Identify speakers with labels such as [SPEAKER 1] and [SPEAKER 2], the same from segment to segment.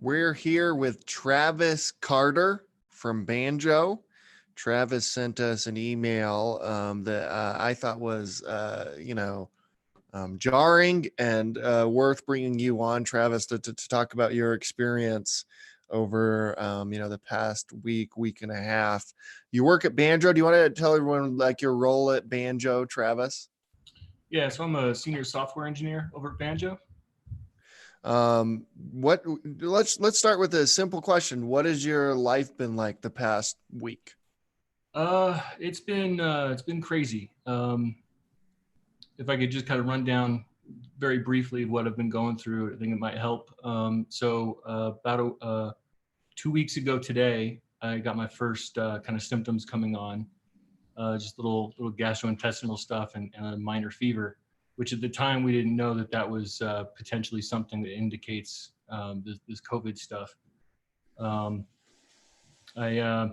[SPEAKER 1] We're here with Travis Carter from Banjo. Travis sent us an email that I thought was, jarring and worth bringing you on, Travis, to talk about your experience over, the past week and a half. You work at Banjo. Do you want to tell everyone like your role at Banjo, Travis?
[SPEAKER 2] Yeah, so I'm a senior software engineer over at Banjo.
[SPEAKER 1] What let's start with a simple question. What has your life been like the past week?
[SPEAKER 2] It's been crazy. If I could just kind of run down very briefly what I've been going through, I think it might help. About 2 weeks ago today, I got my first kind of symptoms coming on, just little gastrointestinal stuff and a minor fever, which at the time we didn't know that was potentially something that indicates this COVID stuff. I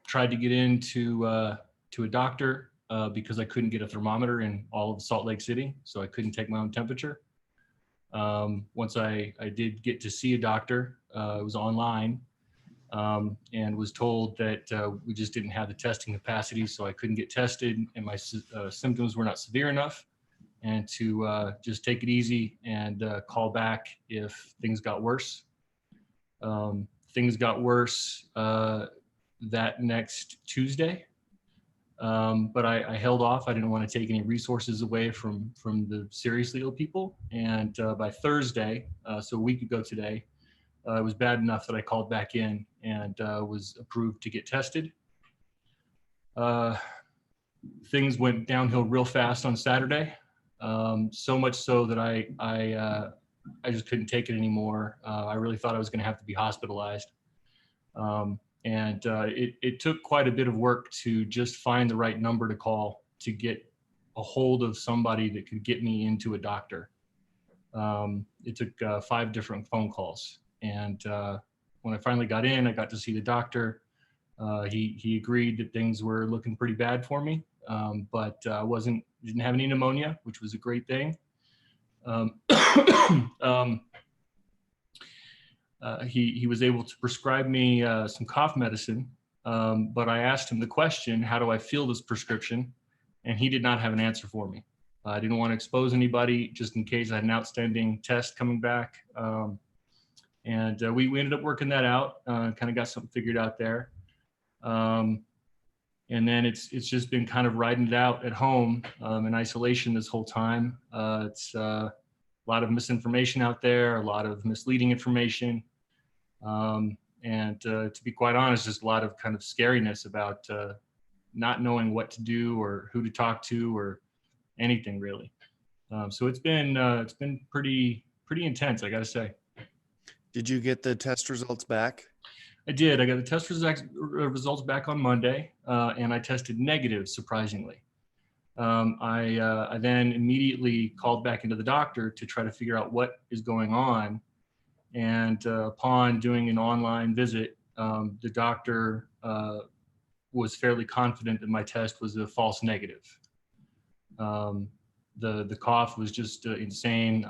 [SPEAKER 2] tried to get into to a doctor because I couldn't get a thermometer in all of Salt Lake City, so I couldn't take my own temperature. Once I did get to see a doctor, it was online, and was told that we just didn't have the testing capacity, so I couldn't get tested, and my symptoms were not severe enough, and to just take it easy and call back if things got worse. Things got worse that next Tuesday. But I held off. I didn't want to take any resources away from the seriously ill people. And by Thursday, so a week ago today, it was bad enough that I called back in and was approved to get tested. Things went downhill real fast on Saturday, so much so that I just couldn't take it anymore. I really thought I was going to have to be hospitalized. It took quite a bit of work to just find the right number to call to get a hold of somebody that could get me into a doctor. It took 5 different phone calls. And when I finally got in, I got to see the doctor. He agreed that things were looking pretty bad for me, but didn't have any pneumonia, which was a great thing. He was able to prescribe me some cough medicine, but I asked him the question, how do I feel this prescription? And he did not have an answer for me. I didn't want to expose anybody just in case I had an outstanding test coming back. We ended up working that out, kind of got something figured out there. And then it's just been kind of riding it out at home in isolation this whole time. It's a lot of misinformation out there, a lot of misleading information. To be quite honest, just a lot of kind of scariness about not knowing what to do or who to talk to or anything really. So it's been pretty intense, I got to say.
[SPEAKER 1] Did you get the test results back?
[SPEAKER 2] I did. I got the test results back on Monday, and I tested negative, surprisingly. I then immediately called back into the doctor to try to figure out what is going on. And upon doing an online visit, the doctor was fairly confident that my test was a false negative. The cough was just insane.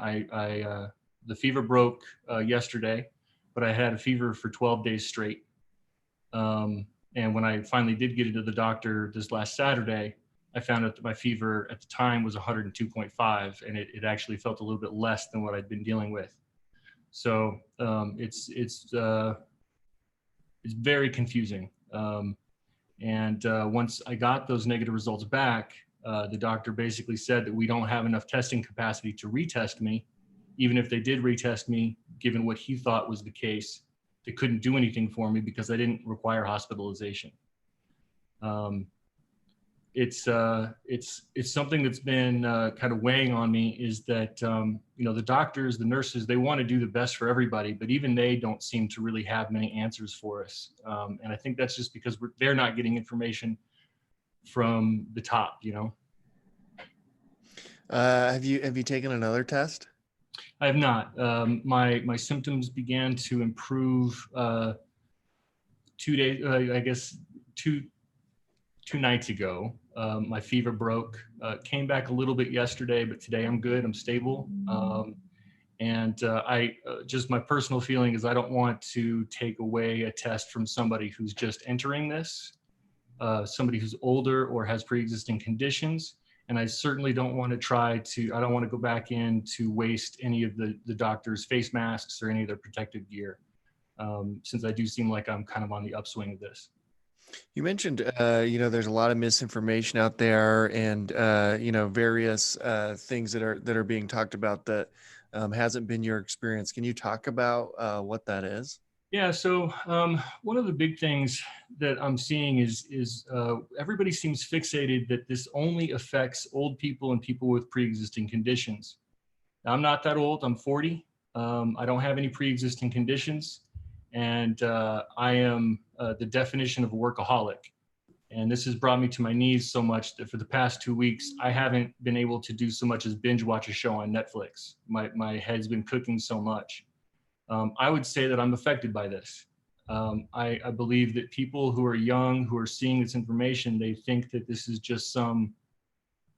[SPEAKER 2] The fever broke yesterday, but I had a fever for 12 days straight. And when I finally did get into the doctor this last Saturday, I found out that my fever at the time was 102.5, and it actually felt a little bit less than what I'd been dealing with. So it's very confusing. Once I got those negative results back, the doctor basically said that we don't have enough testing capacity to retest me. Even if they did retest me, given what he thought was the case, they couldn't do anything for me because I didn't require hospitalization. It's something that's been kind of weighing on me, is that the doctors, the nurses, they want to do the best for everybody, but even they don't seem to really have many answers for us. And I think that's just because they're not getting information from the top.
[SPEAKER 1] Have you taken another test?
[SPEAKER 2] I have not. My symptoms began to improve 2 days, I guess two nights ago. My fever broke, came back a little bit yesterday, but today I'm good, I'm stable. And just my personal feeling is I don't want to take away a test from somebody who's just entering this, somebody who's older or has pre-existing conditions. And I certainly don't want to I don't want to go back in to waste any of the doctor's face masks or any of their protective gear, since I do seem like I'm kind of on the upswing of this.
[SPEAKER 1] You mentioned, there's a lot of misinformation out there, and various things that are being talked about that hasn't been your experience. Can you talk about what that is?
[SPEAKER 2] Yeah, so one of the big things that I'm seeing is everybody seems fixated that this only affects old people and people with pre-existing conditions. Now, I'm not that old. I'm 40. I don't have any pre-existing conditions, and I am the definition of a workaholic. And this has brought me to my knees so much that for the past 2 weeks, I haven't been able to do so much as binge watch a show on Netflix. My head's been cooking so much. I would say that I'm affected by this. I believe that people who are young, who are seeing this information, they think that this is just some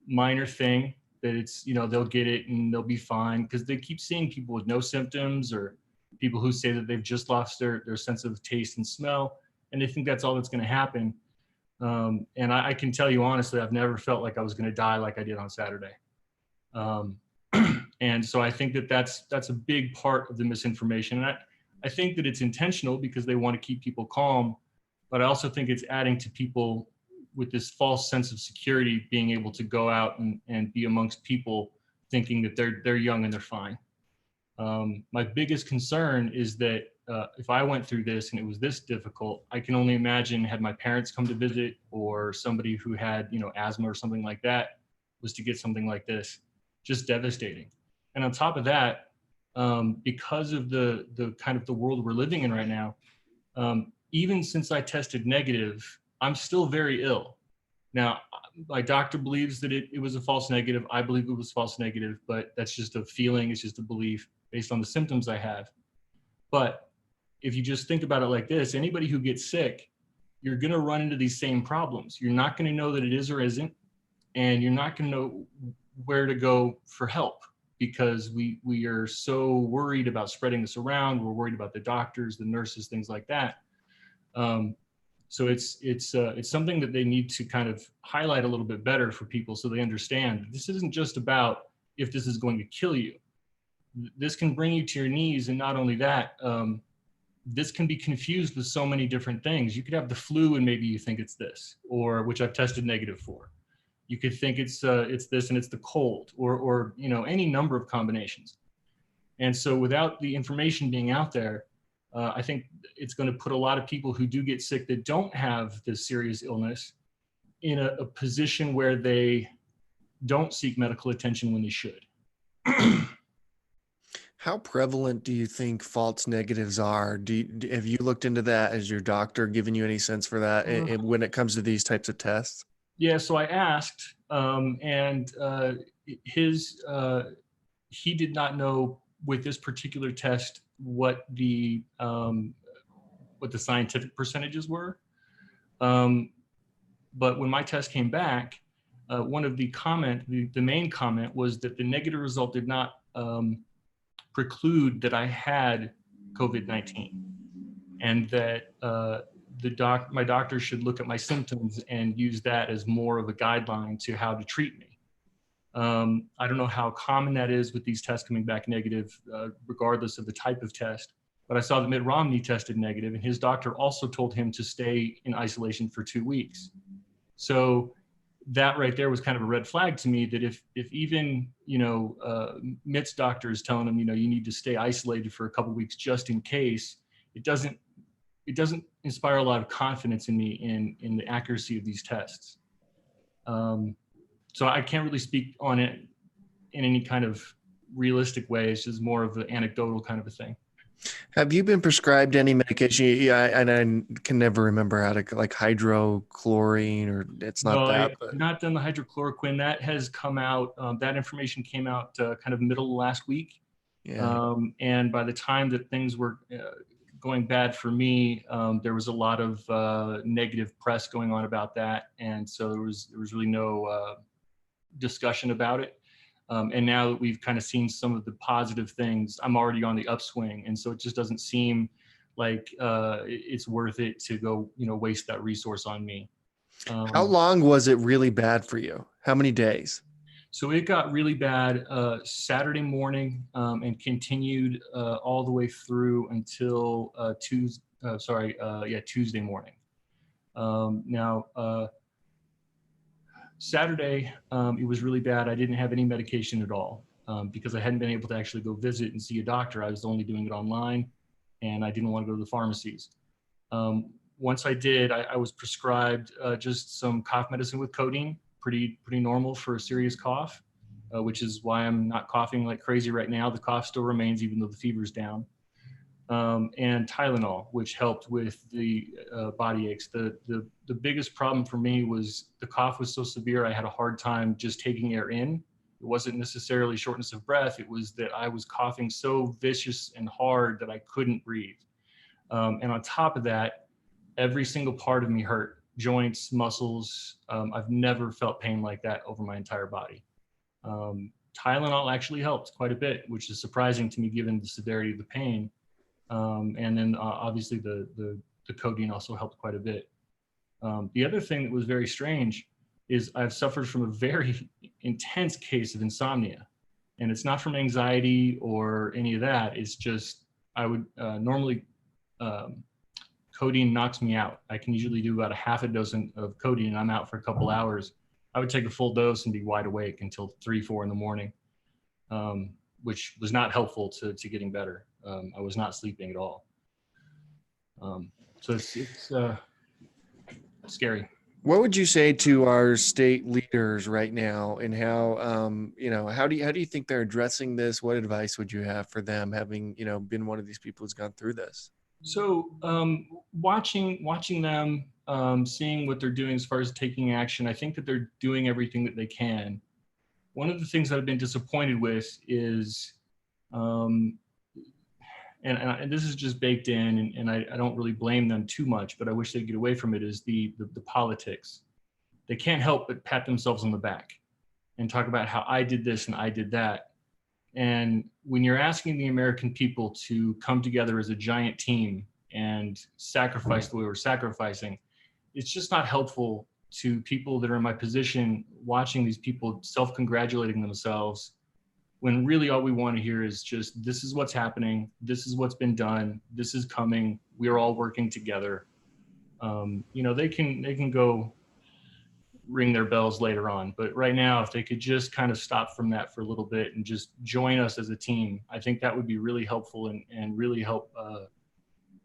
[SPEAKER 2] minor thing, that it's, they'll get it and they'll be fine, because they keep seeing people with no symptoms, or people who say that they've just lost their sense of taste and smell, and they think that's all that's going to happen. And I can tell you honestly, I've never felt like I was going to die like I did on Saturday. Um, and so I think that that's a big part of the misinformation. And I think that it's intentional because they want to keep people calm, but I also think it's adding to people with this false sense of security, being able to go out and be amongst people thinking that they're young and they're fine. My biggest concern is that if I went through this and it was this difficult, I can only imagine had my parents come to visit, or somebody who had, asthma or something like that, was to get something like this. Just devastating. And on top of that, because of the kind of the world we're living in right now, even since I tested negative, I'm still very ill. Now, my doctor believes that it was a false negative. I believe it was false negative, but that's just a feeling. It's just a belief based on the symptoms I have. But if you just think about it like this, anybody who gets sick, you're going to run into these same problems. You're not going to know that it is or isn't, and you're not going to know where to go for help, because we are so worried about spreading this around. We're worried about the doctors, the nurses, things like that. So it's something that they need to kind of highlight a little bit better for people, so they understand this isn't just about if this is going to kill you. This can bring you to your knees, and not only that, this can be confused with so many different things. You could have the flu and maybe you think it's this, or which I've tested negative for. You could think it's this and it's the cold, or any number of combinations. And so without the information being out there, I think it's going to put a lot of people who do get sick that don't have this serious illness in a position where they don't seek medical attention when they should.
[SPEAKER 1] How prevalent do you think false negatives are? Have you looked into that? Has your doctor given you any sense for that when it comes to these types of tests?
[SPEAKER 2] Yeah, so I asked, and he did not know with this particular test what the scientific percentages were. But when my test came back, one of the main comment was that the negative result did not preclude that I had COVID-19, and that my doctor should look at my symptoms and use that as more of a guideline to how to treat me. I don't know how common that is with these tests coming back negative, regardless of the type of test. But I saw that Mitt Romney tested negative, and his doctor also told him to stay in isolation for 2 weeks. So that right there was kind of a red flag to me, that if even Mitt's doctor is telling him, you need to stay isolated for a couple of weeks just in case, it doesn't inspire a lot of confidence in me in the accuracy of these tests. So I can't really speak on it in any kind of realistic way. It's just more of an anecdotal kind of a thing.
[SPEAKER 1] Have you been prescribed any medication? Yeah, and I can never remember how to, like, hydrochlorine, or it's not
[SPEAKER 2] No,
[SPEAKER 1] that,
[SPEAKER 2] I've
[SPEAKER 1] but
[SPEAKER 2] not done the hydrochloroquine. That has come out, that information came out kind of middle of last week.
[SPEAKER 1] yeah.
[SPEAKER 2] And by the time that things were going bad for me, there was a lot of negative press going on about that. And so there was really no discussion about it. And now that we've kind of seen some of the positive things, I'm already on the upswing. And so it just doesn't seem like it's worth it to go, waste that resource on me.
[SPEAKER 1] How long was it really bad for you? How many days?
[SPEAKER 2] So it got really bad Saturday morning and continued all the way through until Tuesday morning. Now, Saturday, it was really bad. I didn't have any medication at all because I hadn't been able to actually go visit and see a doctor. I was only doing it online, and I didn't want to go to the pharmacies. Once I did, I was prescribed just some cough medicine with codeine, pretty normal for a serious cough, which is why I'm not coughing like crazy right now. The cough still remains even though the fever's down. And Tylenol, which helped with the body aches. The biggest problem for me was the cough was so severe, I had a hard time just taking air in. It wasn't necessarily shortness of breath. It was that I was coughing so vicious and hard that I couldn't breathe. And on top of that, every single part of me hurt, joints, muscles. I've never felt pain like that over my entire body. Tylenol actually helped quite a bit, which is surprising to me given the severity of the pain. And then obviously the codeine also helped quite a bit. The other thing that was very strange is I've suffered from a very intense case of insomnia. And it's not from anxiety or any of that. It's just, I would normally, codeine knocks me out. I can usually do about a half a dose of codeine and I'm out for a couple hours. I would take a full dose and be wide awake until 3, 4 in the morning, which was not helpful to getting better. I was not sleeping at all. So it's scary.
[SPEAKER 1] What would you say to our state leaders right now, and how how do you think they're addressing this? What advice would you have for them, having been one of these people who's gone through this?
[SPEAKER 2] So watching them, seeing what they're doing as far as taking action, I think that they're doing everything that they can. One of the things that I've been disappointed with is, and this is just baked in, and I don't really blame them too much, but I wish they'd get away from it, is the politics. They can't help but pat themselves on the back and talk about how I did this and I did that. And when you're asking the American people to come together as a giant team and sacrifice the way we're sacrificing, it's just not helpful to people that are in my position watching these people self-congratulating themselves when really all we want to hear is just, this is what's happening, this is what's been done, this is coming, we're all working together. They can go ring their bells later on, but right now, if they could just kind of stop from that for a little bit and just join us as a team, I think that would be really helpful and really help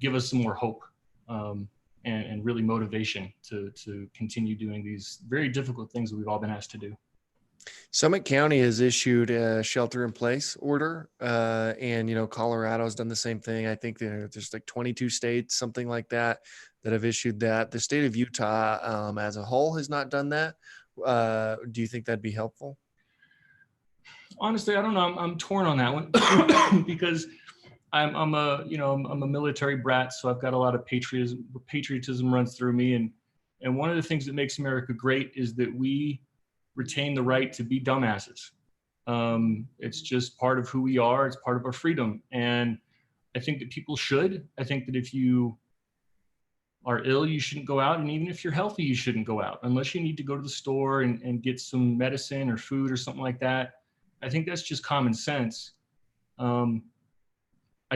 [SPEAKER 2] give us some more hope and really motivation to continue doing these very difficult things that we've all been asked to do.
[SPEAKER 1] Summit County has issued a shelter-in-place order, and Colorado's done the same thing. I think there's like 22 states, something like that have issued that. The state of Utah, as a whole, has not done that. Do you think that'd be helpful?
[SPEAKER 2] Honestly, I don't know. I'm torn on that one because I'm a military brat, so I've got a lot of patriotism runs through me, and one of the things that makes America great is that we retain the right to be dumbasses. It's just part of who we are. It's part of our freedom. And I think that people should. I think that if you are ill, you shouldn't go out. And even if you're healthy, you shouldn't go out unless you need to go to the store and get some medicine or food or something like that. I think that's just common sense. I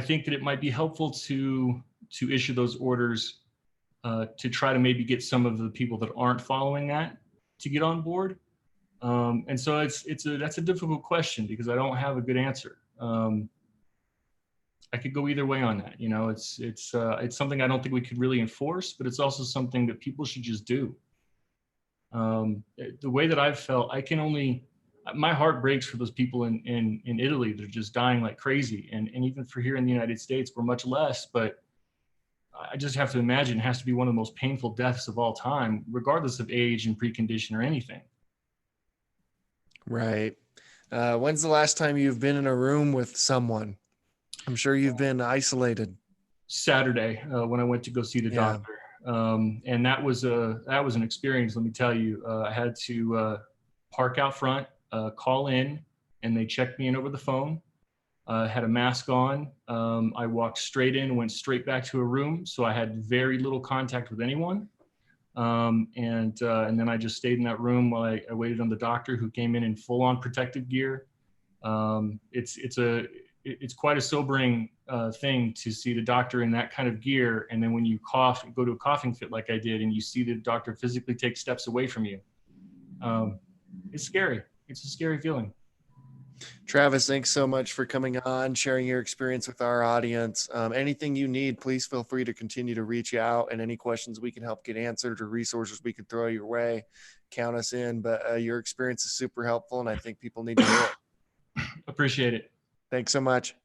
[SPEAKER 2] think that it might be helpful to issue those orders to try to maybe get some of the people that aren't following that to get on board. And so that's a difficult question because I don't have a good answer. I could go either way on that. It's something I don't think we could really enforce, but it's also something that people should just do. The way that I've felt, my heart breaks for those people in Italy. They're just dying like crazy. And even for here in the United States, we're much less, but I just have to imagine it has to be one of the most painful deaths of all time, regardless of age and precondition or anything.
[SPEAKER 1] Right. When's the last time you've been in a room with someone? I'm sure you've been isolated.
[SPEAKER 2] Saturday when I went to go see the doctor. And that was an experience, let me tell you. I had to park out front, call in, and they checked me in over the phone. Had a mask on. I walked straight in, went straight back to a room, so I had very little contact with anyone. And then I just stayed in that room while I waited on the doctor, who came in full-on protective gear. It's quite a sobering thing to see the doctor in that kind of gear, and then when you cough, go to a coughing fit like I did, and you see the doctor physically take steps away from you. It's scary. It's a scary feeling.
[SPEAKER 1] Travis, thanks so much for coming on, sharing your experience with our audience. Anything you need, please feel free to continue to reach out, and any questions we can help get answered or resources we can throw your way, count us in. But your experience is super helpful, and I think people need to hear it.
[SPEAKER 2] Appreciate it.
[SPEAKER 1] Thanks so much.